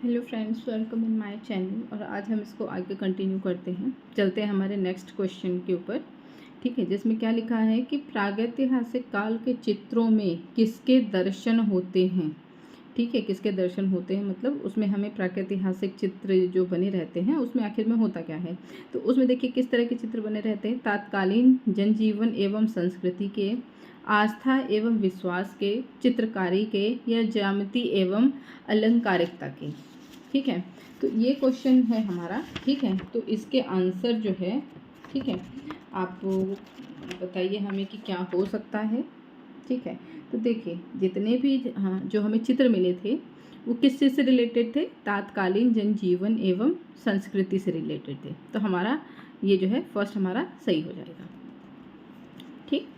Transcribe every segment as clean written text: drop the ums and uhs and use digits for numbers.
Hello friends, welcome in my channel. और आज हम इसको आगे कंटिन्यू करते हैं। चलते हैं हमारे नेक्स्ट क्वेश्चन के ऊपर। ठीक है, जिसमें क्या लिखा है कि प्रागैतिहासिक काल के चित्रों में किसके दर्शन होते हैं। ठीक है, किसके दर्शन होते हैं मतलब उसमें हमें प्रागैतिहासिक चित्र जो बने रहते हैं उसमें आखिर में होता क्या है। तो उसमें देखिए किस तरह के चित्र बने रहते हैं। तात्कालीन जनजीवन एवं संस्कृति के, आस्था एवं विश्वास के, चित्रकारी के, या ज्यामिति एवं अलंकारिकता के। ठीक है, तो ये क्वेश्चन है हमारा। ठीक है, तो इसके आंसर जो है, ठीक है, आप बताइए हमें कि क्या हो सकता है। ठीक है, तो देखिए जितने भी जो हमें चित्र मिले थे वो किस चीज़ से रिलेटेड थे। तात्कालीन जनजीवन एवं संस्कृति से रिलेटेड थे। तो हमारा ये जो है फर्स्ट हमारा सही हो जाएगा। ठीक,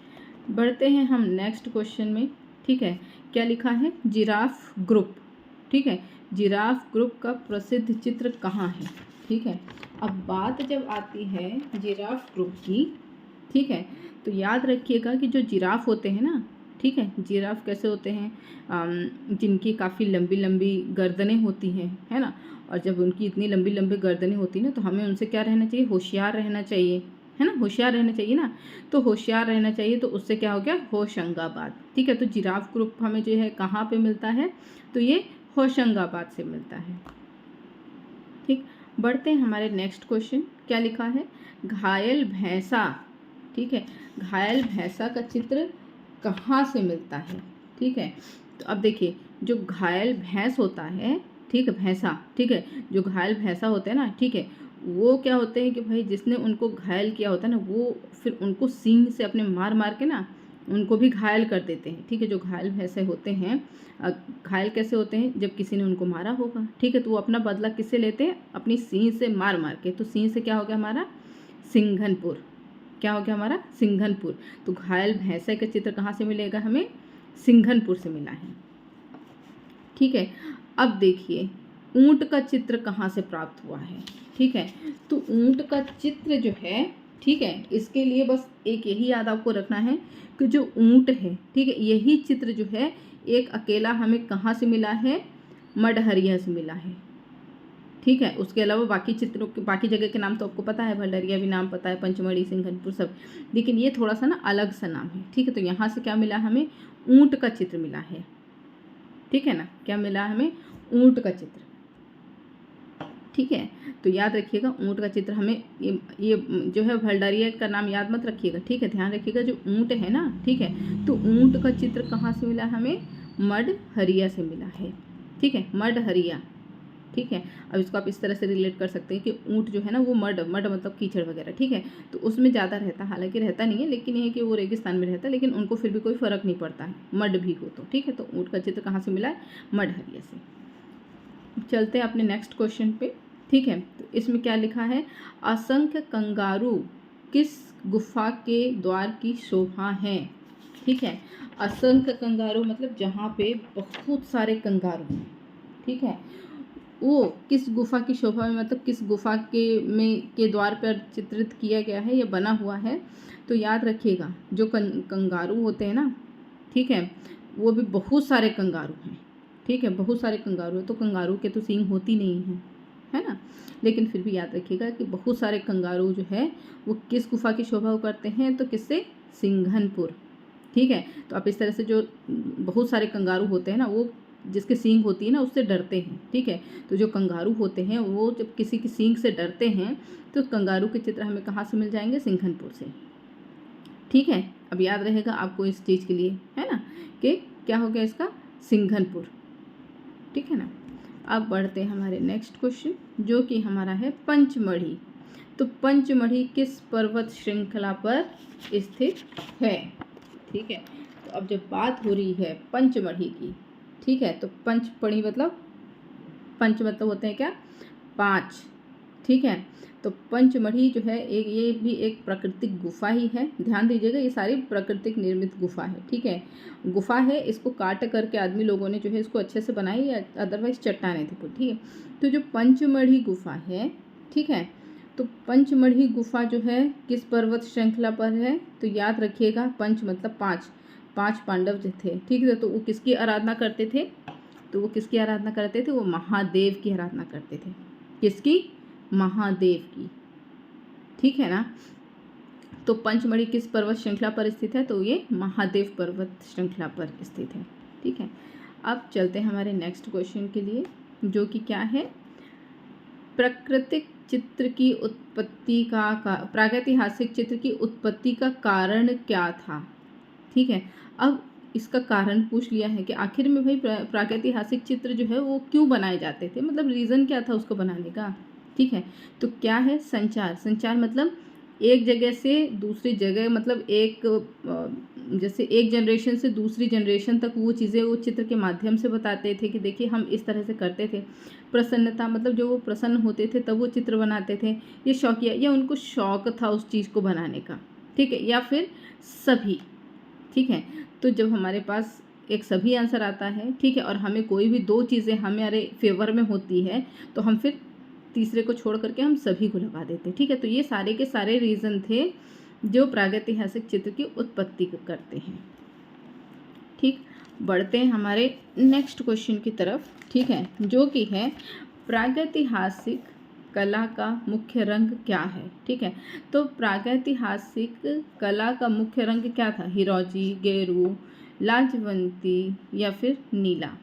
बढ़ते हैं हम नेक्स्ट क्वेश्चन में। ठीक है, क्या लिखा है, जिराफ ग्रुप। ठीक है, जिराफ ग्रुप का प्रसिद्ध चित्र कहाँ है। ठीक है, अब बात जब आती है जिराफ ग्रुप की, ठीक है, तो याद रखिएगा कि जो जिराफ होते हैं ना, ठीक है, जिराफ कैसे होते हैं, जिनकी काफ़ी लंबी लंबी गर्दनें होती हैं, है ना। और जब उनकी इतनी लंबी लंबी गर्दनें होती हैं ना, तो हमें उनसे क्या रहना चाहिए, होशियार रहना चाहिए, है ना, होशियार रहना चाहिए ना। तो होशियार रहना चाहिए, तो उससे क्या हो गया, होशंगाबाद। ठीक है, तो जिराफ ग्रुप हमें जो है कहाँ पे मिलता है, तो ये होशंगाबाद से मिलता है। ठीक, बढ़ते हैं हमारे नेक्स्ट क्वेश्चन। क्या लिखा है, घायल भैंसा। ठीक है, घायल भैंसा का चित्र कहाँ से मिलता है। ठीक है, तो अब देखिए जो घायल भैंस होता है, ठीक है, भैंसा, ठीक है, जो घायल भैंसा होते हैं ना, ठीक है, वो क्या होते हैं कि भाई जिसने उनको घायल किया होता है ना, वो फिर उनको सींग से अपने मार मार के ना उनको भी घायल कर देते हैं। ठीक है, जो घायल भैंसे होते हैं, घायल कैसे होते हैं, जब किसी ने उनको मारा होगा, ठीक है, तो वो अपना बदला किससे लेते हैं, अपनी सींग से मार मार के। तो सींग से क्या हो गया हमारा, सिंघनपुर। क्या हो गया हमारा, सिंघनपुर। तो घायल भैंसे का चित्र कहाँ से मिलेगा हमें, सिंघनपुर से मिला है। ठीक है, अब देखिए ऊंट का चित्र कहाँ से प्राप्त हुआ है। ठीक है, तो ऊंट का चित्र जो है, ठीक है, इसके लिए बस एक यही याद आपको रखना है कि जो ऊंट है, ठीक है, यही चित्र जो है एक अकेला हमें कहाँ से मिला है, मडहरिया से मिला है। ठीक है, उसके अलावा बाकी चित्रों के, बाकी जगह के नाम तो आपको पता है, भंडारिया भी नाम पता है, पंचमढ़ी, सिंघनपुर सब, लेकिन ये थोड़ा सा ना अलग सा नाम है। ठीक है, तो यहाँ से क्या मिला हमें, ऊंट का चित्र मिला है। ठीक है ना, क्या मिला हमें, ऊंट का चित्र। ठीक है, तो याद रखिएगा ऊंट का चित्र हमें, ये जो है भंडारिया का नाम याद मत रखिएगा। ठीक है, ध्यान रखिएगा जो ऊंट है ना, ठीक है, तो ऊंट का चित्र कहाँ से मिला हमें, मडहरिया से मिला है। ठीक है, मडहरिया। ठीक है, अब इसको आप इस तरह से रिलेट कर सकते हैं कि ऊंट जो है ना वो मड मड मतलब कीचड़ वगैरह, ठीक है, तो उसमें ज़्यादा रहता है, हालांकि रहता नहीं है, लेकिन ये है कि वो रेगिस्तान में रहता है, लेकिन उनको फिर भी कोई फ़र्क नहीं पड़ता है, मड भी हो तो। ठीक है, तो ऊंट का चित्र कहाँ से मिला है, मडहरिया से। चलते हैं अपने नेक्स्ट क्वेश्चन पे। ठीक है, तो इसमें क्या लिखा है, असंख्य कंगारू किस गुफा के द्वार की शोभा है। ठीक है, असंख्य कंगारू मतलब जहाँ पे बहुत सारे कंगारू हैं। ठीक है, वो किस गुफा की शोभा में, मतलब किस गुफा के द्वार पर चित्रित किया गया है या बना हुआ है। तो याद रखिएगा जो कंगारू होते हैं ना, ठीक है, वो भी बहुत सारे कंगारू हैं। ठीक है, बहुत सारे कंगारू हैं, तो कंगारू के तो सींग होती नहीं है ना, लेकिन फिर भी याद रखिएगा कि बहुत सारे कंगारू जो है वो किस गुफा की शोभा करते हैं, तो किससे, सिंघनपुर। ठीक है, तो आप इस तरह से जो बहुत सारे कंगारू होते हैं ना, वो जिसके सींग होती है ना उससे डरते हैं। ठीक है, तो जो कंगारू होते हैं वो जब किसी की सींग से डरते हैं, तो कंगारू के चित्र हमें कहाँ से मिल जाएंगे, सिंघनपुर से। ठीक है, अब याद रहेगा आपको इस चीज़ के लिए, है ना, कि क्या हो गया इसका, सिंघनपुर। ठीक है ना, अब बढ़ते हैं हमारे नेक्स्ट क्वेश्चन, जो कि हमारा है पंचमढ़ी। तो पंचमढ़ी किस पर्वत श्रृंखला पर स्थित है। ठीक है, तो अब जब बात हो रही है पंचमढ़ी की, ठीक है, तो पंचमढ़ी मतलब, पंच मतलब होते हैं क्या, पाँच। ठीक है, तो पंचमढ़ी जो है एक, ये भी एक प्राकृतिक गुफा ही है। ध्यान दीजिएगा ये सारी प्राकृतिक निर्मित गुफा है। ठीक है, गुफा है, इसको काट करके आदमी लोगों ने जो है इसको अच्छे से बनाई, या अदरवाइज चट्टानें थी। ठीक है, तो जो पंचमढ़ी गुफा है, ठीक है, तो पंचमढ़ी गुफा जो है किस पर्वत श्रृंखला पर है, तो याद रखिएगा पंच मतलब पाँच, पाँच पांडव जो थे। ठीक है, तो वो किसकी आराधना करते थे, तो वो किसकी आराधना करते थे? वो महादेव की आराधना करते थे। किसकी? महादेव की। ठीक है ना। तो पंचमढ़ी किस पर्वत श्रृंखला पर स्थित है? तो ये महादेव पर्वत श्रृंखला पर स्थित है। ठीक है, अब चलते हैं हमारे नेक्स्ट क्वेश्चन के लिए, जो कि क्या है? प्राकृतिक चित्र की उत्पत्ति का प्रागैतिहासिक चित्र की उत्पत्ति का कारण क्या था? ठीक है, अब इसका कारण पूछ लिया है कि आखिर में भाई प्रागैतिहासिक चित्र जो है वो क्यों बनाए जाते थे, मतलब रीज़न क्या था उसको बनाने का। ठीक है, तो क्या है? संचार। संचार मतलब एक जगह से दूसरी जगह, मतलब जैसे एक जनरेशन से दूसरी जनरेशन तक वो चीज़ें वो चित्र के माध्यम से बताते थे कि देखिए हम इस तरह से करते थे। प्रसन्नता मतलब जो वो प्रसन्न होते थे तब वो चित्र बनाते थे। ये शौकिया, या उनको शौक था उस चीज़ को बनाने का। ठीक है, या फिर सभी। ठीक है, तो जब हमारे पास एक सभी आंसर आता है, ठीक है, और हमें कोई भी दो चीज़ें हमारे फेवर में होती है तो हम फिर तीसरे को छोड़ करके हम सभी को लगा देते। ठीक है, तो ये सारे के सारे रीज़न थे जो प्रागैतिहासिक चित्र की उत्पत्ति करते हैं। ठीक, बढ़ते हैं हमारे नेक्स्ट क्वेश्चन की तरफ। ठीक है, जो कि है प्रागैतिहासिक कला का मुख्य रंग क्या है? ठीक है, तो प्रागैतिहासिक कला का मुख्य रंग क्या था? हिरोजी, गेरू, लाजवंती या फिर नीला।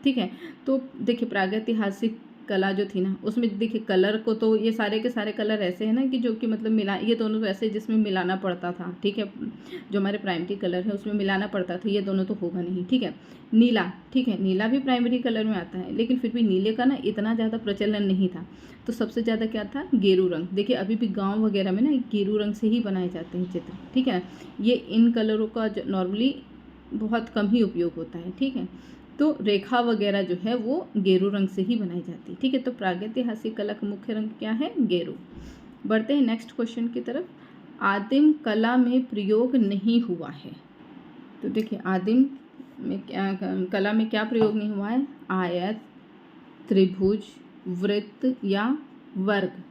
ठीक है, तो देखिए प्रागैतिहासिक कला जो थी ना उसमें देखिए कलर को तो ये सारे के सारे कलर ऐसे हैं ना कि जो कि मतलब ये दोनों तो ऐसे जिसमें मिलाना पड़ता था। ठीक है, जो हमारे प्राइमरी कलर है उसमें मिलाना पड़ता था, ये दोनों तो होगा नहीं। ठीक है, नीला, ठीक है, नीला भी प्राइमरी कलर में आता है, लेकिन फिर भी नीले का ना इतना ज़्यादा प्रचलन नहीं था। तो सबसे ज़्यादा क्या था? गेरू रंग। देखिए अभी भी गाँव वगैरह में ना गेरू रंग से ही बनाए जाते हैं चित्र। ठीक है, ये इन कलरों का नॉर्मली बहुत कम ही उपयोग होता है। ठीक है, तो रेखा वगैरह जो है वो गेरू रंग से ही बनाई जाती है। ठीक है, तो प्रागैतिहासिक कला का मुख्य रंग क्या है? गेरू। बढ़ते हैं नेक्स्ट क्वेश्चन की तरफ। आदिम कला में प्रयोग नहीं हुआ है। तो देखिए आदिम में कला में क्या प्रयोग नहीं हुआ है? आयत, त्रिभुज, वृत्त या वर्ग।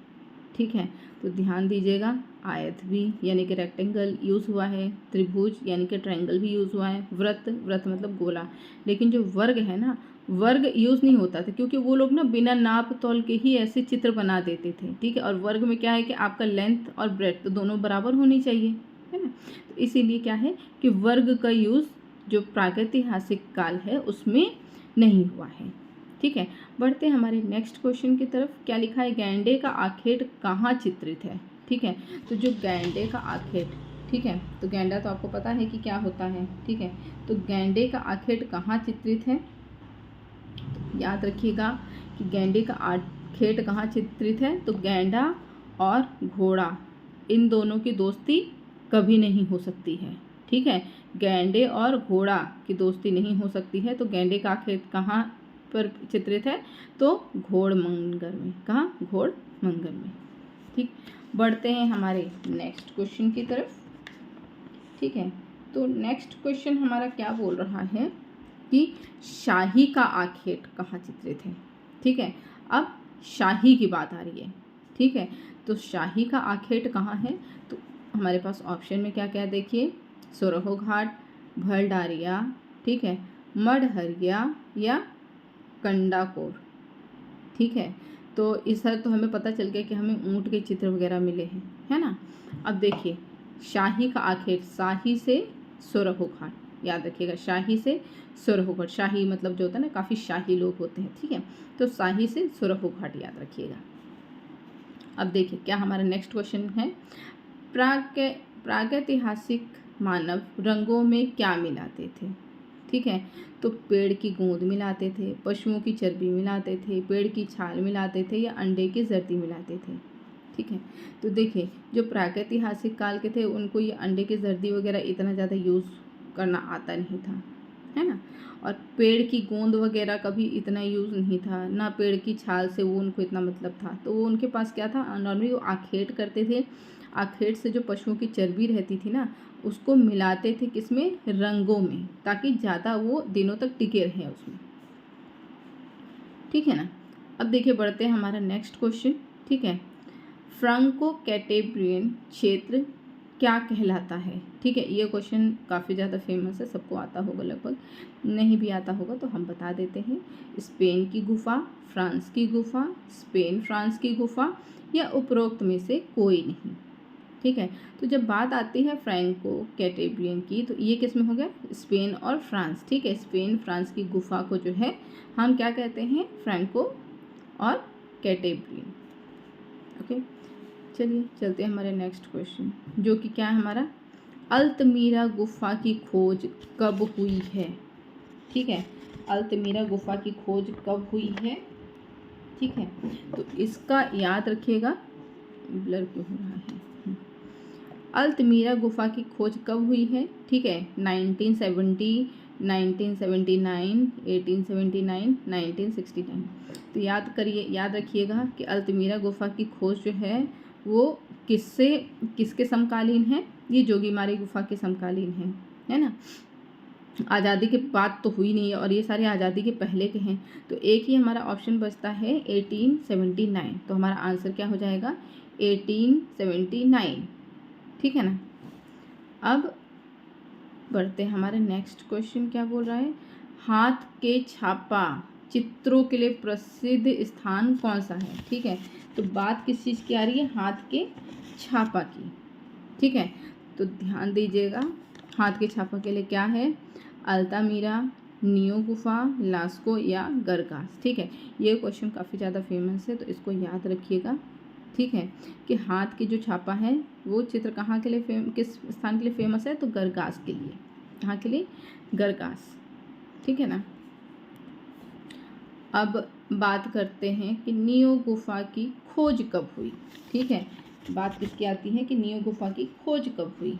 ठीक है, तो ध्यान दीजिएगा, आयत भी यानी कि रेक्टेंगल यूज़ हुआ है, त्रिभुज यानी कि ट्रायंगल भी यूज़ हुआ है, वृत्त मतलब गोला। लेकिन जो वर्ग है ना, वर्ग यूज़ नहीं होता था, क्योंकि वो लोग ना बिना नाप तोल के ही ऐसे चित्र बना देते थे। ठीक है, और वर्ग में क्या है कि आपका लेंथ और ब्रेड्थ दोनों बराबर होनी चाहिए, है ना। तो इसीलिए क्या है कि वर्ग का यूज़ जो प्रागैतिहासिक काल है उसमें नहीं हुआ है। ठीक है, बढ़ते हैं हमारे नेक्स्ट क्वेश्चन की तरफ। क्या लिखा है? गैंडे का आखेट कहाँ चित्रित है? ठीक है, तो जो गैंडे का आखेट, ठीक है, तो गैंडा तो आपको पता है कि क्या होता है। ठीक है, तो गैंडे का आखेट कहाँ चित्रित है? याद रखिएगा कि गैंडे का आखेट कहाँ चित्रित है। तो गैंडा और घोड़ा, इन दोनों की दोस्ती कभी नहीं हो सकती है। ठीक है, गैंडे और घोड़ा की दोस्ती नहीं हो सकती है। तो गैंडे का आखेट कहाँ पर चित्रित है? तो घोड़मंगर में। कहाँ? घोड़मंगर में। ठीक, बढ़ते हैं हमारे नेक्स्ट क्वेश्चन की तरफ। ठीक है, तो नेक्स्ट क्वेश्चन हमारा क्या बोल रहा है कि शाही का आखेट कहाँ चित्रित है। ठीक है, अब शाही की बात आ रही है। ठीक है, तो शाही का आखेट कहाँ है? तो हमारे पास ऑप्शन में क्या क्या है देखिए, सोरहो घाट, भलडारिया, ठीक है, मढ़हरिया या कंडाकोर। ठीक है, तो इस तरह तो हमें पता चल गया कि हमें ऊँट के चित्र वगैरह मिले हैं, है ना। अब देखिए शाही का आखेट, शाही से सोरहो घाट, याद रखिएगा, शाही से सोरहो घाट। शाही मतलब जो होता है ना, काफ़ी शाही लोग होते हैं। ठीक है, तो शाही से सोरहो घाट याद रखिएगा। अब देखिए क्या हमारा नेक्स्ट क्वेश्चन है। प्रागैतिहासिक मानव रंगों में क्या मिलाते थे? ठीक है, तो पेड़ की गोंद मिलाते थे, पशुओं की चर्बी मिलाते थे, पेड़ की छाल मिलाते थे या अंडे की जर्दी मिलाते थे। ठीक है, तो देखिए जो प्रागैतिहासिक काल के थे उनको ये अंडे की जर्दी वगैरह इतना ज़्यादा यूज़ करना आता नहीं था, है ना। और पेड़ की गोंद वगैरह का भी इतना यूज़ नहीं था ना, पेड़ की छाल से वो उनको इतना मतलब था। तो वो उनके पास क्या था, नॉर्मली वो आखेट करते थे। आखेट से जो पशुओं की चर्बी रहती थी ना, उसको मिलाते थे किसमें? रंगों में, ताकि ज़्यादा वो दिनों तक टिके रहें उसमें। ठीक है ना। अब देखिए बढ़ते हैं हमारा नेक्स्ट क्वेश्चन। ठीक है, फ्रांको कैटेब्रियन क्षेत्र क्या कहलाता है? ठीक है, ये क्वेश्चन काफ़ी ज़्यादा फेमस है, सबको आता होगा लगभग, नहीं भी आता होगा तो हम बता देते हैं। स्पेन की गुफा, फ्रांस की गुफा, स्पेन फ्रांस की गुफा या उपरोक्त में से कोई नहीं। ठीक है, तो जब बात आती है फ्रैंको कैटेब्रियन की, तो ये किस में हो गया? स्पेन और फ्रांस। ठीक है, स्पेन फ्रांस की गुफा को जो है हम क्या कहते हैं? फ्रैंको और कैटेब्रियन। ओके, चलिए चलते हैं हमारे नेक्स्ट क्वेश्चन, जो कि क्या है हमारा? अल्तमीरा गुफा की खोज कब हुई है? ठीक है, अल्तमीरा गुफा की खोज कब हुई है? ठीक है, तो इसका याद रखिएगा। ब्लर क्यों हो रहा है? अल्तमीरा गुफा की खोज कब हुई है? ठीक है, 1970, 1979, 1879, 1969। तो याद करिए, याद रखिएगा कि अल्तमीरा गुफा की खोज जो है वो किसके समकालीन है? ये जोगीमारी गुफा के समकालीन है ना। आज़ादी के बाद तो हुई नहीं है और ये सारे आज़ादी के पहले के हैं, तो एक ही हमारा ऑप्शन बचता है 1879। तो हमारा आंसर क्या हो जाएगा? 1879। ठीक है ना। अब बढ़ते हैं, हमारे नेक्स्ट क्वेश्चन क्या बोल रहा है? हाथ के छापा चित्रों के लिए प्रसिद्ध स्थान कौन सा है? ठीक है, तो बात किस चीज़ की आ रही है? हाथ के छापा की। ठीक है, तो ध्यान दीजिएगा, हाथ के छापा के लिए क्या है? अल्तामीरा, नियो गुफा, लास्को या गरगास। ठीक है, ये क्वेश्चन काफ़ी ज़्यादा फेमस है, तो इसको याद रखिएगा। ठीक है, कि हाथ की जो छापा है वो चित्र कहाँ के लिए किस स्थान के लिए फेमस है? तो गरगास के लिए। कहाँ के लिए? गरगास। ठीक है ना। अब बात करते हैं कि नियो गुफा की खोज कब हुई। ठीक है, बात किसकी आती है कि नियो गुफा की खोज कब हुई?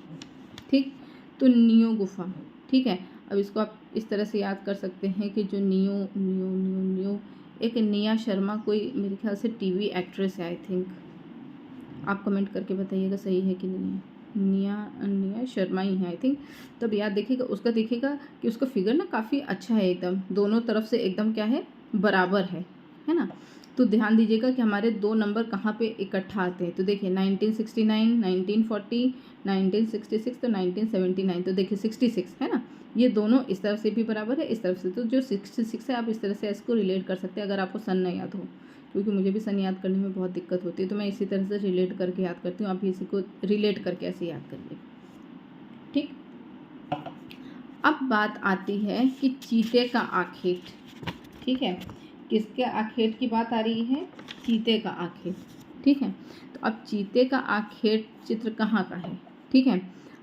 ठीक, तो नियो गुफा। ठीक है, अब इसको आप इस तरह से याद कर सकते हैं कि जो नियो नियो नियो नियो एक निया शर्मा, कोई मेरे ख्याल से टीवी एक्ट्रेस है आई थिंक। आप कमेंट करके बताइएगा सही है कि नहीं है। निया शर्मा ही है आई थिंक। तब याद देखिएगा उसका, देखिएगा कि उसका फिगर ना काफ़ी अच्छा है, एकदम दोनों तरफ से एकदम क्या है? बराबर है ना। तो ध्यान दीजिएगा कि हमारे दो नंबर कहाँ पे इकट्ठा आते हैं। तो देखिए 1969, 1940, 1966 तो 1979, तो देखिए 66 है ना। ये दोनों इस तरफ से भी बराबर है, इस तरफ से, तो जो 66 है आप इस तरह से इसको रिलेट कर सकते हैं, अगर आपको सन न याद हो, क्योंकि मुझे भी सन याद करने में बहुत दिक्कत होती है, तो मैं इसी तरह से रिलेट करके याद करती हूँ। आप भी इसी को रिलेट करके ऐसे याद करिए। ठीक, अब बात आती है कि चीते का आखेट। ठीक है, किसके आखेट की बात आ रही है? चीते का आखेट। ठीक है, तो अब चीते का आखेट चित्र कहाँ का है? ठीक है,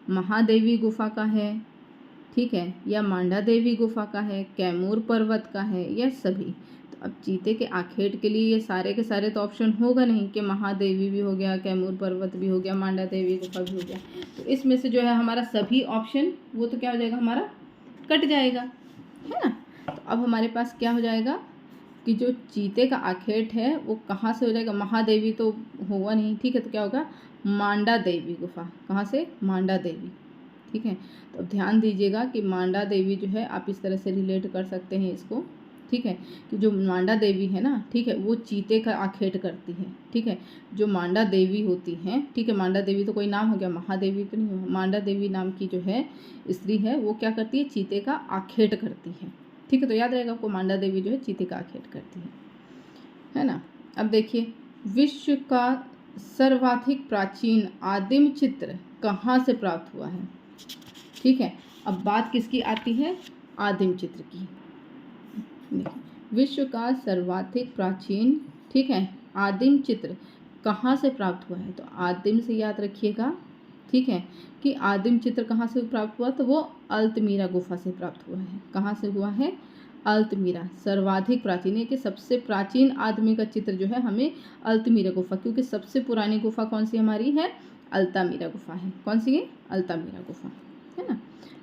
महादेवी गुफा का है, ठीक है, या मांडा देवी गुफा का है, कैमूर पर्वत का है, या सभी। तो अब चीते के आखेट के लिए ये सारे के सारे तो ऑप्शन होगा नहीं कि महादेवी भी हो गया, कैमूर पर्वत भी हो गया, मांडा देवी गुफा भी हो गया। तो इसमें से जो है हमारा सभी ऑप्शन वो तो क्या हो जाएगा? हमारा कट जाएगा, है ना। तो अब हमारे पास क्या हो जाएगा कि जो चीते का आखेट है वो कहाँ से हो जाएगा? महादेवी तो होगा नहीं। ठीक है, तो क्या होगा? मांडा देवी गुफा। कहाँ से? मांडा देवी। ठीक है, तो अब ध्यान दीजिएगा कि मांडा देवी जो है आप इस तरह से रिलेट कर सकते हैं इसको। ठीक है, कि जो मांडा देवी है ना, ठीक है, वो चीते का आखेट करती है। ठीक है, जो मांडा देवी होती हैं, ठीक है, मांडा देवी तो कोई नाम हो गया, महादेवी तो नहीं हो, मांडा देवी नाम की जो है स्त्री है वो क्या करती है? चीते का आखेट करती है। ठीक है, तो याद रहेगा आपको, मांडा देवी जो है चीते का आखेट करती है ना। अब देखिए, विश्व का सर्वाधिक प्राचीन आदिम चित्र कहाँ से प्राप्त हुआ है? ठीक है, अब बात किसकी आती है? आदिम चित्र की। विश्व का सर्वाधिक प्राचीन, ठीक है, आदिम चित्र कहाँ से प्राप्त हुआ है? तो आदिम से याद रखिएगा। ठीक है, कि आदिम चित्र कहाँ से प्राप्त हुआ? तो वो अल्तमीरा गुफा से प्राप्त हुआ है। कहाँ से हुआ है? अल्तमीरा। सर्वाधिक प्राचीन है कि सबसे प्राचीन आदमी का चित्र जो है हमें अल्तमीरा गुफा, क्योंकि सबसे पुरानी गुफा कौन सी हमारी है? अल्तामीरा गुफा है। कौन सी है? अल्तामीरा गुफा, है ना।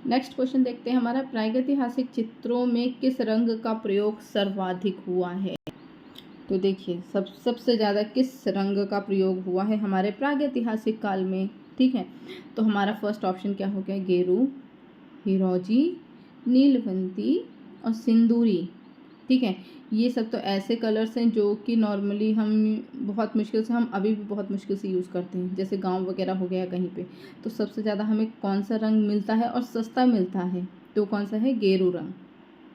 नेक्स्ट क्वेश्चन देखते हैं हमारा, प्रागैतिहासिक चित्रों में किस रंग का प्रयोग सर्वाधिक हुआ है? तो देखिए, सबसे ज़्यादा किस रंग का प्रयोग हुआ है हमारे प्रागैतिहासिक काल में? ठीक है, तो हमारा फर्स्ट ऑप्शन क्या हो गया? गेरू, हिरोजी, नीलवंती और सिंदूरी। ठीक है। ये सब तो ऐसे कलर्स हैं जो कि नॉर्मली हम बहुत मुश्किल से, हम अभी भी बहुत मुश्किल से यूज़ करते हैं, जैसे गांव वगैरह हो गया कहीं पे, तो सबसे ज़्यादा हमें कौन सा रंग मिलता है और सस्ता मिलता है, तो कौन सा है, गेरू रंग,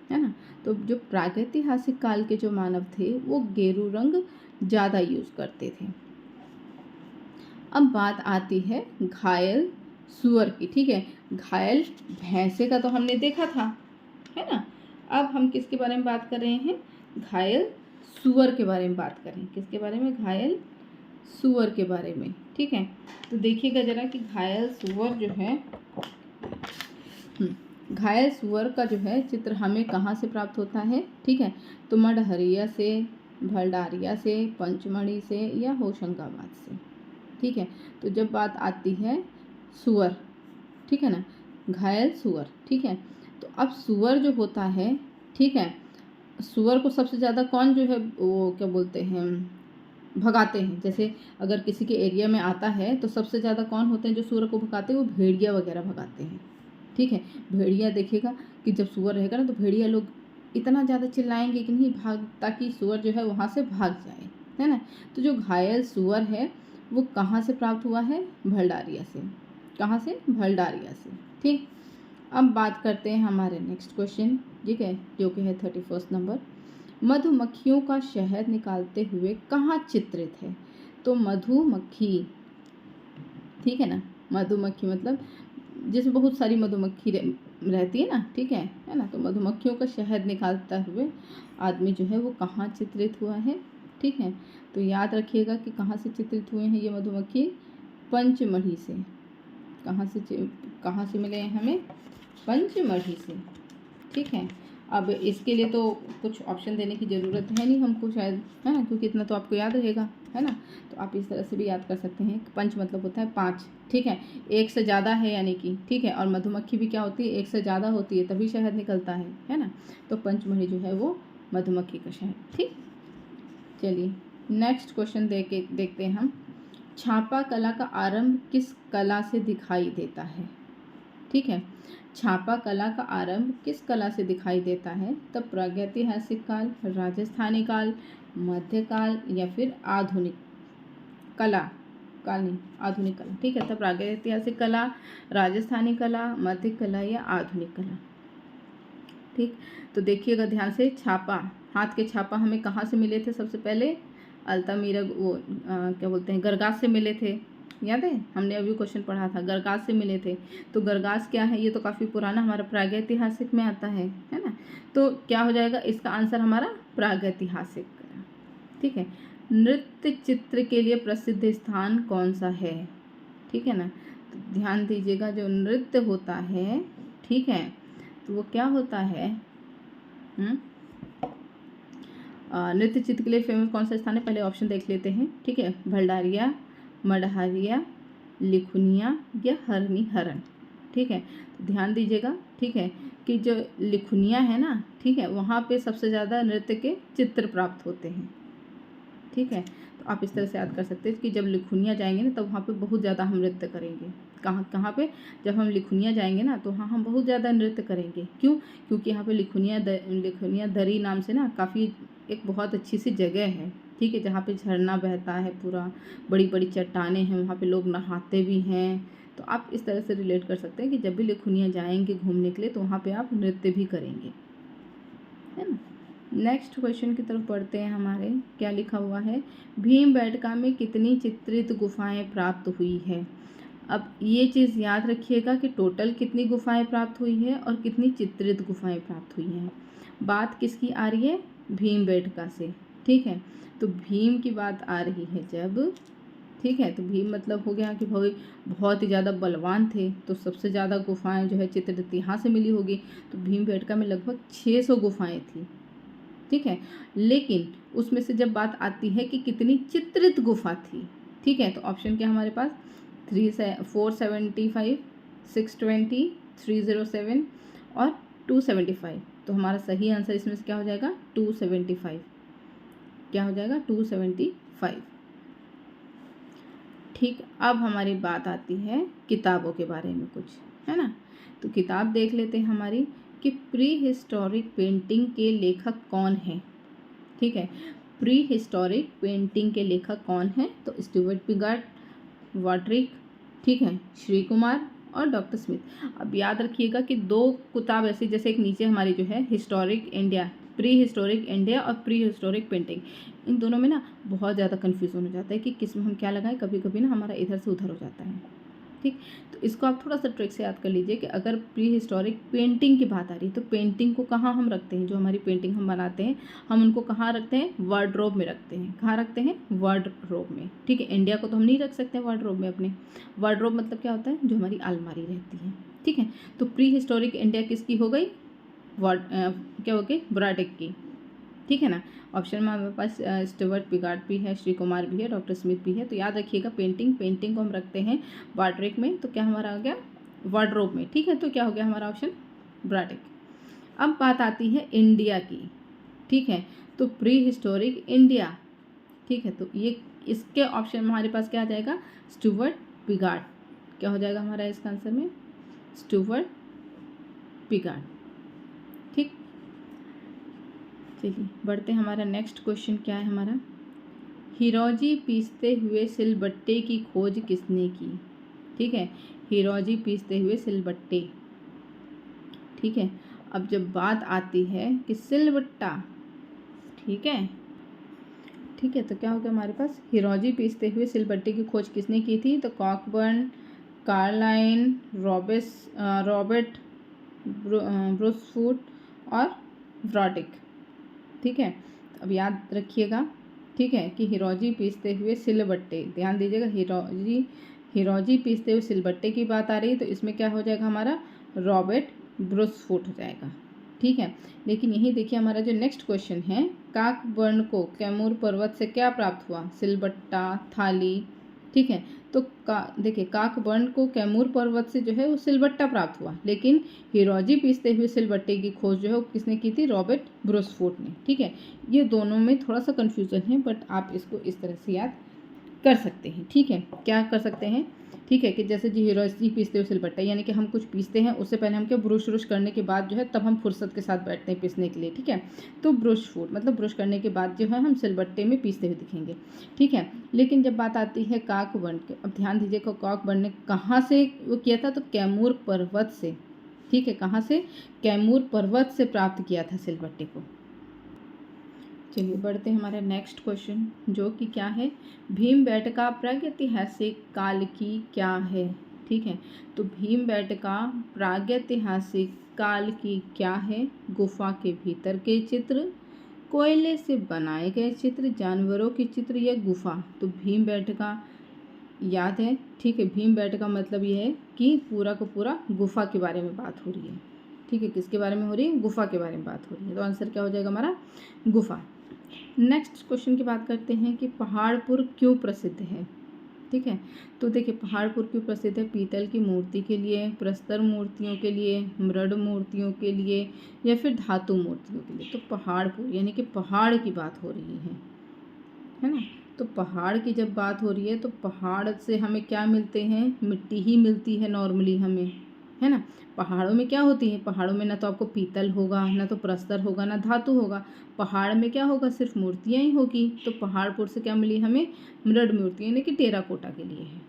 है ना। तो जो प्रागैतिहासिक काल के जो मानव थे वो गेरू रंग ज़्यादा यूज़ करते थे। अब बात आती है घायल सूअर की, ठीक है। घायल भैंसे का तो हमने देखा था, है ना। अब हम किसके बारे में बात कर रहे हैं, घायल सूअर के बारे में बात करें, किसके बारे में, घायल सूअर के बारे में, ठीक है। तो देखिएगा जरा कि घायल सूअर जो है, घायल सूअर का जो है चित्र हमें कहाँ से प्राप्त होता है, ठीक है। तो मडहरिया से, भलडारिया से, पंचमढ़ी से या होशंगाबाद से, ठीक है। तो जब बात आती है सूअर, ठीक है ना, घायल सूअर, ठीक है। तो अब सूअर जो होता है, ठीक है, सूअर को सबसे ज़्यादा कौन जो है वो क्या बोलते हैं, भगाते हैं। जैसे अगर किसी के एरिया में आता है तो सबसे ज़्यादा कौन होते हैं जो सूअर को भगाते हैं, वो भेड़िया वगैरह भगाते हैं, ठीक है। भेड़िया देखिएगा कि जब सूअर रहेगा ना तो भेड़िया लोग इतना ज़्यादा चिल्लाएंगे कि नहीं भाग, ताकि सूअर जो है वहाँ से भाग जाए, है ना। तो जो घायल सूअर है वो कहाँ से प्राप्त हुआ है, भलडारिया से, कहाँ से, भलडारिया से, ठीक। अब बात करते हैं हमारे नेक्स्ट क्वेश्चन, ठीक है, जो कि है 31 नंबर। मधुमक्खियों का शहद निकालते हुए कहाँ चित्रित है, तो मधुमक्खी, ठीक है ना, मधुमक्खी मतलब जिसमें बहुत सारी मधुमक्खी रहती है ना, ठीक है ना। तो मधुमक्खियों का शहद निकालता हुए आदमी जो है वो कहाँ चित्रित हुआ है, ठीक है। तो याद रखिएगा कि कहाँ से चित्रित हुए हैं ये मधुमक्खी, पंचमढ़ी से, कहाँ से मिले हैं हमें, पंचमढ़ी से, ठीक है। अब इसके लिए तो कुछ ऑप्शन देने की ज़रूरत है नहीं हमको शायद, है ना, क्योंकि इतना तो आपको याद रहेगा, है ना। तो आप इस तरह से भी याद कर सकते हैं, पंच मतलब होता है 5, ठीक है, एक से ज़्यादा है यानी कि, ठीक है। और मधुमक्खी भी क्या होती है, एक से ज़्यादा होती है तभी शहद निकलता है ना। तो पंचमढ़ी जो है वो मधुमक्खी का शहद, ठीक। चलिए नेक्स्ट क्वेश्चन देखते हैं हम। छापा कला का आरंभ किस कला से दिखाई देता है, ठीक है। छापा कला का आरंभ किस कला से दिखाई देता है, तब प्रागैतिहासिक काल, राजस्थानी काल, मध्यकाल या फिर आधुनिक कला, काल नहीं, आधुनिक कला, ठीक है। तब प्रागैतिहासिक कला, राजस्थानी कला, मध्य कला या आधुनिक कला, ठीक। तो देखिएगा ध्यान से, छापा, हाथ के छापा हमें कहाँ से मिले थे, सबसे पहले अल्तामीरा, वो क्या बोलते हैं, गरगास से मिले थे, याद है, हमने अभी क्वेश्चन पढ़ा था, गरगास से मिले थे। तो गरगास क्या है, ये तो काफ़ी पुराना हमारा प्रागैतिहासिक में आता है ना। तो क्या हो जाएगा इसका आंसर हमारा प्रागैतिहासिक, ठीक है। नृत्य चित्र के लिए प्रसिद्ध स्थान कौन सा है, ठीक है ना। तो ध्यान दीजिएगा, जो नृत्य होता है, ठीक है, तो वो क्या होता है, नृत्य चित्र के लिए फेमस कौन सा स्थान है, पहले ऑप्शन देख लेते हैं, ठीक है। भलडारिया, मडहारिया, लिखुनिया या हरनी हरण, ठीक है। तो ध्यान दीजिएगा, ठीक है, कि जो लिखुनिया है ना, ठीक है, वहाँ पे सबसे ज़्यादा नृत्य के चित्र प्राप्त होते हैं, ठीक है। तो आप इस तरह से याद कर सकते हैं कि जब लिखुनिया जाएंगे ना, तब वहाँ पे बहुत ज़्यादा हम नृत्य करेंगे। कहाँ पे, जब हम लिखुनिया जाएंगे ना, तो वहाँ हम बहुत ज़्यादा नृत्य करेंगे। क्यों, क्योंकि यहाँ पे लिखुनिया दरी नाम से ना काफ़ी एक बहुत अच्छी सी जगह है, ठीक है, जहाँ पे झरना बहता है पूरा, बड़ी बड़ी चट्टानें हैं, वहाँ पे लोग नहाते भी हैं। तो आप इस तरह से रिलेट कर सकते हैं कि जब भी लिखुनिया जाएंगे घूमने के लिए, तो वहाँ पे आप नृत्य भी करेंगे, है ना। नेक्स्ट क्वेश्चन की तरफ बढ़ते हैं, हमारे क्या लिखा हुआ है, भीमबेटका में कितनी चित्रित गुफाएं प्राप्त हुई है। अब ये चीज़ याद रखिएगा कि टोटल कितनी गुफाएं प्राप्त हुई है और कितनी चित्रित गुफाएं प्राप्त हुई हैं। बात किसकी आ रही है, भीमबेटका से, ठीक है। तो भीम की बात आ रही है जब, ठीक है, तो भीम मतलब हो गया कि भाई बहुत ही ज़्यादा बलवान थे, तो सबसे ज़्यादा गुफाएं जो है चित्रित यहाँ से मिली होगी। तो भीमबेटका में लगभग 600 गुफाएं थी, ठीक है। लेकिन उसमें से जब बात आती है कि कितनी चित्रित गुफा थी, ठीक है, तो ऑप्शन क्या हमारे पास, 475, 620, 307 और 275। तो हमारा सही आंसर इसमें से क्या हो जाएगा, 275, क्या हो जाएगा, 275, ठीक। अब हमारी बात आती है किताबों के बारे में कुछ, है ना। तो किताब देख लेते हैं हमारी, कि प्री हिस्टोरिक पेंटिंग के लेखक कौन हैं। ठीक है, प्री हिस्टोरिक पेंटिंग के लेखक कौन हैं? तो स्टुअर्ट पिगार्ड, वॉड्रिक, ठीक है, श्री कुमार और डॉक्टर स्मिथ। अब याद रखिएगा कि दो किताब ऐसी, जैसे एक नीचे हमारी जो है historic India, pre historic India और प्री हिस्टोरिक पेंटिंग, इन दोनों में ना बहुत ज़्यादा कन्फ्यूज़न हो जाता है कि किस में हम क्या लगाएं। कभी कभी ना हमारा इधर से उधर हो जाता है। ठीक, तो इसको आप थोड़ा सा ट्रिक से याद कर लीजिए कि अगर प्री हिस्टोरिक पेंटिंग की बात आ रही है तो पेंटिंग को कहाँ हम रखते हैं, जो हमारी पेंटिंग हम बनाते हैं हम उनको कहाँ रखते हैं? वार्डरोब में रखते हैं। कहाँ रखते हैं? वार्डरोब में। ठीक है, इंडिया को तो हम नहीं रख सकते वार्डरोब में अपने। वार्डरोब मतलब क्या होता है? जो हमारी अलमारी रहती है। ठीक है, तो प्री हिस्टोरिक इंडिया किसकी हो गई? क्या हो गई? ब्राडेक की। ठीक है ना। ऑप्शन में हमारे पास स्टुअर्ट पिगार्ड भी है, श्री कुमार भी है, डॉक्टर स्मिथ भी है। तो याद रखिएगा पेंटिंग को हम रखते हैं वार्डरेक में, तो क्या हमारा आ गया? वार्डरोब में। ठीक है, तो क्या हो गया हमारा ऑप्शन? ब्राडेक। अब बात आती है इंडिया की। ठीक है, तो प्री हिस्टोरिक इंडिया। ठीक है, तो ये इसके ऑप्शन में हमारे पास क्या आ जाएगा? स्टुअर्ट पिगार्ड। क्या हो जाएगा हमारा इसका आंसर में? स्टुअर्ट पिगार्ड। ठीक, चलिए बढ़ते हैं। हमारा नेक्स्ट क्वेश्चन क्या है हमारा? हिरोजी पीसते हुए सिलबट्टे की खोज किसने की? ठीक है, हिरोजी पीसते हुए सिलबट्टे। ठीक है, अब जब बात आती है कि सिलबट्टा, ठीक है, ठीक है, तो क्या हो गया हमारे पास? हिरोजी पीसते हुए सिलबट्टे की खोज किसने की थी? तो कॉकबर्न, कार्लाइन, रॉबर्ट ब्रूसफुट और ब्रॉडिक। ठीक है, अब याद रखिएगा, ठीक है, कि हिरोजी पीसते हुए सिलबट्टे, ध्यान दीजिएगा, हिरोजी पीसते हुए सिलबट्टे की बात आ रही है तो इसमें क्या हो जाएगा हमारा? रॉबर्ट ब्रूसफुट हो जाएगा। ठीक है, लेकिन यही देखिए हमारा जो नेक्स्ट क्वेश्चन है, काकबर्न को कैमूर पर्वत से क्या प्राप्त हुआ? सिलबट्टा, थाली। ठीक है, तो देखिए काकबर्न को कैमूर पर्वत से जो है वो सिलबट्टा प्राप्त हुआ, लेकिन हिरोजी पीसते हुए सिलबट्टे की खोज जो है वो किसने की थी? रॉबर्ट ब्रूसफुट ने। ठीक है, ये दोनों में थोड़ा सा कन्फ्यूज़न है, बट आप इसको इस तरह से याद कर सकते हैं। ठीक है, क्या कर सकते हैं? ठीक है, कि जैसे जी हिरोजी पीसते हुए सिलबट्टा, यानी कि हम कुछ पीसते हैं उससे पहले हम क्या ब्रुश व्रुश करने के बाद जो है तब हम फुर्सत के साथ बैठते हैं पीसने के लिए। ठीक है, तो ब्रुश फूड मतलब ब्रुश करने के बाद जो है हम सिलबट्टे में पीसते हुए दिखेंगे। ठीक है, लेकिन जब बात आती है काकबर्न के, अब ध्यान दीजिएगा काकबर्न ने कहाँ से वो किया था? तो कैमूर पर्वत से। ठीक है, कहाँ से? कैमूर पर्वत से प्राप्त किया था सिलबट्टे को। चलिए बढ़ते हैं हमारा नेक्स्ट क्वेश्चन, जो कि क्या है? भीमबेटका प्रागैतिहासिक काल की क्या है? ठीक है, तो भीमबेटका प्रागैतिहासिक काल की क्या है? गुफा के भीतर के चित्र, कोयले से बनाए गए चित्र, जानवरों के चित्र या गुफा? तो भीमबेटका याद है। ठीक है, भीमबेटका मतलब ये है कि पूरा का पूरा गुफा के बारे में बात हो रही है। ठीक है, किसके बारे में हो रही है? गुफा के बारे में बात हो रही है, तो आंसर क्या हो जाएगा हमारा? गुफा। नेक्स्ट क्वेश्चन की बात करते हैं कि पहाड़पुर क्यों प्रसिद्ध है? ठीक है, तो देखिए पहाड़पुर क्यों प्रसिद्ध है? पीतल की मूर्ति के लिए, प्रस्तर मूर्तियों के लिए, मृड मूर्तियों के लिए या फिर धातु मूर्तियों के लिए? तो पहाड़पुर यानी कि पहाड़ की बात हो रही है ना। तो पहाड़ की जब बात हो रही है तो पहाड़ से हमें क्या मिलते हैं? मिट्टी ही मिलती है नॉर्मली हमें, है ना। पहाड़ों में क्या होती है? पहाड़ों में ना तो आपको पीतल होगा, ना तो प्रस्तर होगा, ना धातु होगा। पहाड़ में क्या होगा? सिर्फ मूर्तियाँ ही होगी। तो पहाड़पुर से क्या मिली हमें? मृड मूर्तियाँ, यानी कि टेराकोटा के लिए है।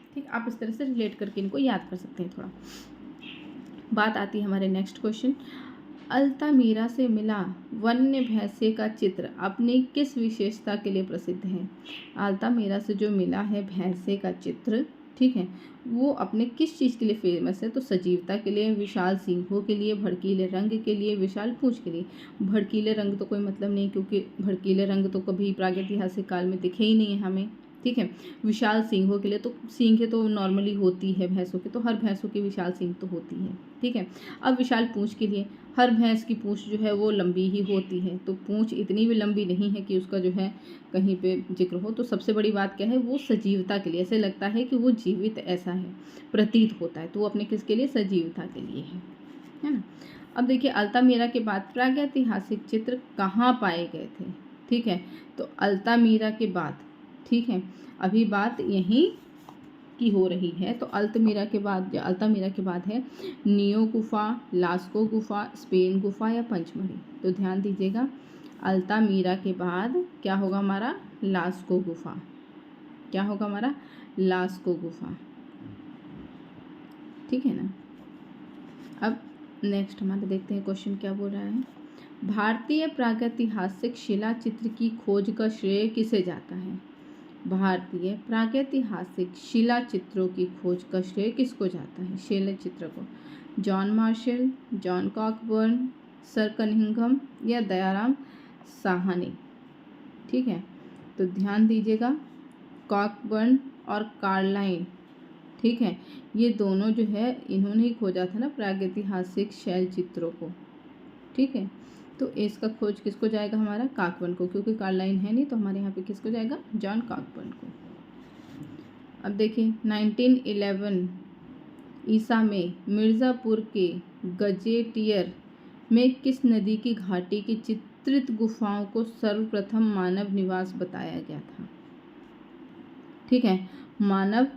ठीक, आप इस तरह से रिलेट करके इनको याद कर सकते हैं थोड़ा। बात आती है हमारे नेक्स्ट क्वेश्चन, अल्तामीरा से मिला वन्य भैंसे का चित्र अपनी किस विशेषता के लिए प्रसिद्ध है? अल्तामीरा से जो मिला है भैंसे का चित्र, ठीक है, वो अपने किस चीज़ के लिए फेमस है? तो सजीवता के लिए, विशाल सींगों के लिए, भड़कीले रंग के लिए, विशाल पूंछ के लिए। भड़कीले रंग तो कोई मतलब नहीं, क्योंकि भड़कीले रंग तो कभी प्रागैतिहासिक काल में दिखे ही नहीं है हमें। ठीक है, विशाल सींगों के लिए, तो सींगें तो नॉर्मली होती है भैंसों की, तो हर भैंसों की विशाल सींग तो होती है। ठीक है, अब विशाल पूंछ के लिए, हर भैंस की पूंछ जो है वो लंबी ही होती है, तो पूंछ इतनी भी लंबी नहीं है कि उसका जो है कहीं पे जिक्र हो। तो सबसे बड़ी बात क्या है? वो सजीवता के लिए, ऐसे लगता है कि वो जीवित ऐसा है, प्रतीत होता है, तो वो अपने किसके लिए? सजीवता के लिए है ना। अब देखिए अल्तामीरा के बाद प्रागैतिहासिक चित्र कहाँ पाए गए थे? ठीक है, तो अल्तामीरा के बाद, ठीक है, अभी बात यहीं की हो रही है, तो अल्तमीरा के बाद है नियो गुफा, लास्को गुफा, स्पेन गुफा या पंचमढ़ी। तो ध्यान दीजिएगा, अल्तामीरा के बाद क्या होगा हमारा, लास्को गुफा। क्या होगा हमारा, लास्को गुफा। ठीक है ना। अब नेक्स्ट हमारे देखते हैं क्वेश्चन क्या बोल रहा है। भारतीय प्रागैतिहासिक शिला चित्र की खोज का श्रेय किसे जाता है। भारतीय प्रागैतिहासिक शिला चित्रों की खोज का श्रेय किसको जाता है, शिला चित्र को। John Marshall, John Cockburn, sir Cunningham या दयाराम साहनी। ठीक है, तो ध्यान दीजिएगा, कॉकबर्न और कार्लाइन, ठीक है, ये दोनों जो है इन्होंने ही खोजा था ना प्रागैतिहासिक शैल चित्रों को। ठीक है, तो इसका खोज किसको जाएगा हमारा, कॉकबर्न को, क्योंकि कार्लाइन है नहीं, तो हमारे यहाँ पे किसको जाएगा, जॉन कॉकबर्न को। अब देखिए 1911 ईसा में मिर्ज़ापुर के गजेटियर में किस नदी की घाटी की चित्रित गुफाओं को सर्वप्रथम मानव निवास बताया गया था। ठीक है, मानव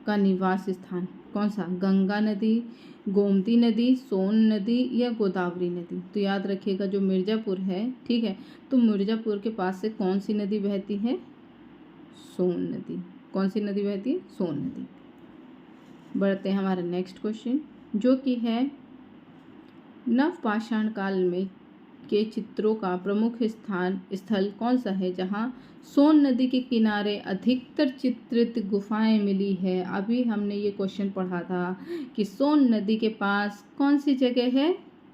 का निवास स्थान कौन सा, गंगा नदी, गोमती नदी, सोन नदी या गोदावरी नदी। तो याद रखिएगा जो मिर्ज़ापुर है, ठीक है, तो मिर्ज़ापुर के पास से कौन सी नदी बहती है, सोन नदी। कौन सी नदी बहती है, सोन नदी। बढ़ते हैं हमारा नेक्स्ट क्वेश्चन, जो कि है नवपाषाण काल में के चित्रों का प्रमुख स्थल कौन सा है जहां सोन नदी के किनारे अधिकतर चित्रित गुफाएं मिली है। अभी हमने ये क्वेश्चन पढ़ा था कि सोन नदी के पास कौन सी जगह है,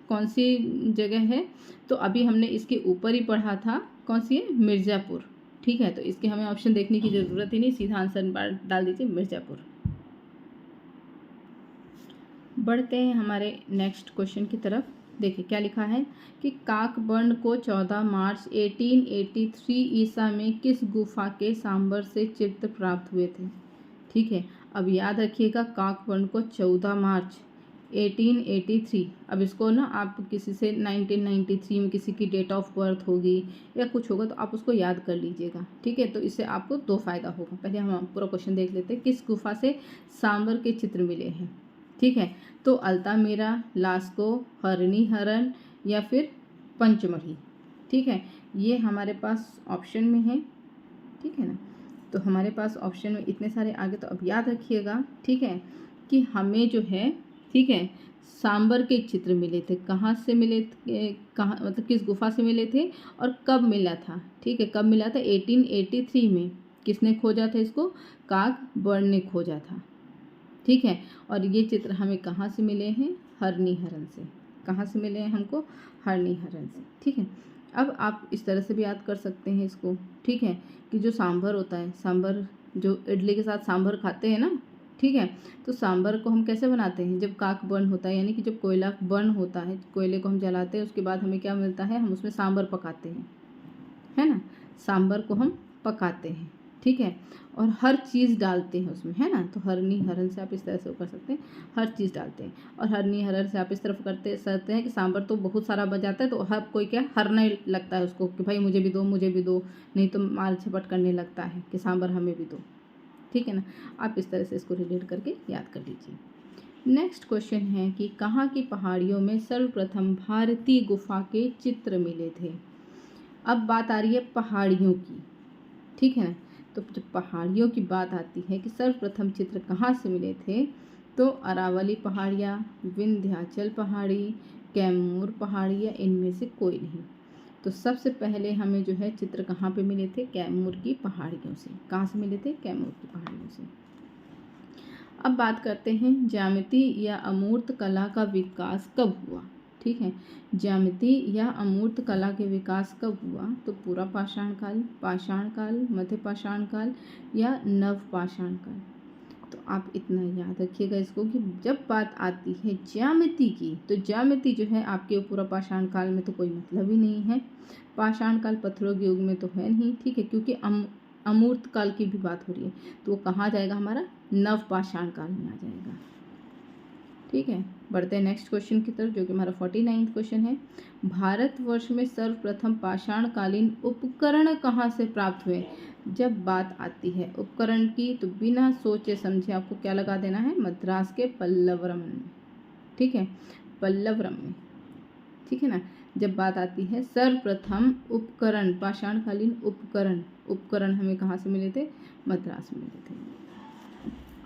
कौन सी जगह है, तो अभी हमने इसके ऊपर ही पढ़ा था, कौन सी है, मिर्ज़ापुर। ठीक है, तो इसके हमें ऑप्शन देखने की ज़रूरत ही नहीं, सीधा आंसर डाल दीजिए मिर्ज़ापुर। बढ़ते हैं हमारे नेक्स्ट क्वेश्चन की तरफ। देखिए क्या लिखा है कि काकबर्न को 14 मार्च 1883 ईसा में किस गुफा के सांबर से चित्र प्राप्त हुए थे। ठीक है, अब याद रखिएगा काकबर्न को 14 मार्च 1883। अब इसको ना आप किसी से 1993 में किसी की डेट ऑफ बर्थ होगी या कुछ होगा तो आप उसको याद कर लीजिएगा। ठीक है, तो इससे आपको दो फायदा होगा। पहले हम पूरा क्वेश्चन देख लेते हैं, किस गुफा से सांबर के चित्र मिले हैं। ठीक है, तो अल्तामीरा, लास्को, हरणी हरन या फिर पंचमढ़ी। ठीक है, ये हमारे पास ऑप्शन में है। ठीक है ना, तो हमारे पास ऑप्शन में इतने सारे आगे, तो अब याद रखिएगा, ठीक है, कि हमें जो है, ठीक है, सांबर के चित्र मिले थे। कहाँ से मिले, कहाँ मतलब किस गुफा से मिले थे और कब मिला था। ठीक है, कब मिला था, 1883 में। किसने खोजा था इसको, काकबर्न ने खोजा था। ठीक है, और ये चित्र हमें कहाँ से मिले हैं, हरणी हरन से। कहाँ से मिले हैं हमको, हरणी हरन से। ठीक है, अब आप इस तरह से भी याद कर सकते हैं इसको। ठीक है, कि जो सांभर होता है, सांभर जो इडली के साथ सांभर खाते हैं ना, ठीक है, तो सांभर को हम कैसे बनाते हैं, जब काक बर्न होता है, यानी कि जब कोयला बर्न होता है, कोयले को हम जलाते हैं, उसके बाद हमें क्या मिलता है, हम उसमें सांभर पकाते हैं, है ना, सांभर को हम पकाते हैं। ठीक है, और हर चीज़ डालते हैं उसमें, है ना, तो हरनी हरन से आप इस तरह से कर सकते हैं, हर चीज़ डालते हैं। और हरनी हरन से आप इस तरफ करते सकते हैं कि सांभर तो बहुत सारा बच जाता है, तो हर कोई क्या हरने लगता है उसको कि भाई मुझे भी दो, मुझे भी दो, नहीं तो माल झपट करने लगता है कि सांभर हमें भी दो। ठीक है ना, आप इस तरह से इसको रिलेट करके याद कर लीजिए। नेक्स्ट क्वेश्चन है कि कहाँ की पहाड़ियों में सर्वप्रथम भारतीय गुफा के चित्र मिले थे। अब बात आ रही है पहाड़ियों की। ठीक है ना, तो जब पहाड़ियों की बात आती है कि सर्वप्रथम चित्र कहाँ से मिले थे, तो अरावली पहाड़ियाँ, विंध्याचल पहाड़ी, कैमूर पहाड़ी या इनमें से कोई नहीं। तो सबसे पहले हमें जो है चित्र कहाँ पे मिले थे, कैमूर की पहाड़ियों से। कहाँ से मिले थे, कैमूर की पहाड़ियों से। अब बात करते हैं ज्यामिति या अमूर्त कला का विकास कब हुआ। ठीक है, ज्यामिति या अमूर्त कला के विकास कब हुआ, तो पूरा पाषाण काल, मध्य पाषाण काल या नव पाषाण काल। तो आप इतना याद रखिएगा इसको कि जब बात आती है ज्यामिति की, तो ज्यामिति जो है आपके पूरा पाषाण काल में तो कोई मतलब ही नहीं है। पाषाण काल पत्थरों के युग में तो है नहीं। ठीक है, क्योंकि अमूर्त काल की भी बात हो रही है, तो वो कहाँ जाएगा, हमारा नव पाषाण काल में आ जाएगा। ठीक है, बढ़ते हैं नेक्स्ट क्वेश्चन की तरफ, जो कि हमारा 49वां क्वेश्चन है। भारतवर्ष में सर्वप्रथम पाषाणकालीन उपकरण कहाँ से प्राप्त हुए। जब बात आती है उपकरण की तो बिना सोचे समझे आपको क्या लगा देना है, मद्रास के पल्लवरम में, ठीक है, पल्लवरम में, ठीक है ना। जब बात आती है सर्वप्रथम उपकरण, पाषाणकालीन उपकरण, उपकरण हमें कहाँ से मिले थे, मद्रास में मिले थे।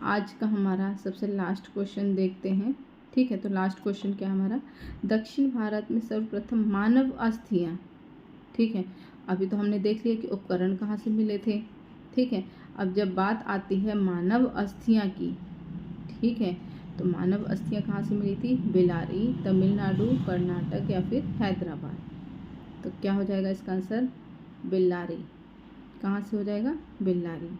आज का हमारा सबसे लास्ट क्वेश्चन देखते हैं, ठीक है। तो लास्ट क्वेश्चन क्या है हमारा, दक्षिण भारत में सर्वप्रथम मानव अस्थियाँ, ठीक है। अभी तो हमने देख लिया कि उपकरण कहाँ से मिले थे, ठीक है। अब जब बात आती है मानव अस्थियाँ की, ठीक है, तो मानव अस्थियाँ कहाँ से मिली थी, बेल्लारी, तमिलनाडु, कर्नाटक या फिर हैदराबाद। तो क्या हो जाएगा इसका आंसर, बेल्लारी। कहाँ से हो जाएगा, बेल्लारी,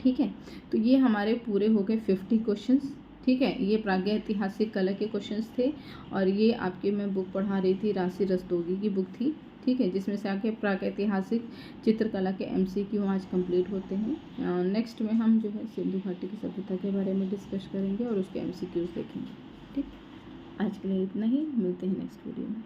ठीक है। तो ये हमारे पूरे हो गए 50 क्वेश्चंस, ठीक है। ये प्रागैतिहासिक कला के क्वेश्चंस थे और ये आपके मैं बुक पढ़ा रही थी, राशि रस्तोगी की बुक थी, ठीक है, जिसमें से आके प्रागैतिहासिक चित्रकला के MCQ आज कंप्लीट होते हैं। नेक्स्ट में हम जो है सिंधु घाटी की सभ्यता के बारे में डिस्कस करेंगे और उसके MCQs देखेंगे, ठीक। आज के लिए इतना ही, मिलते हैं नेक्स्ट वीडियो में।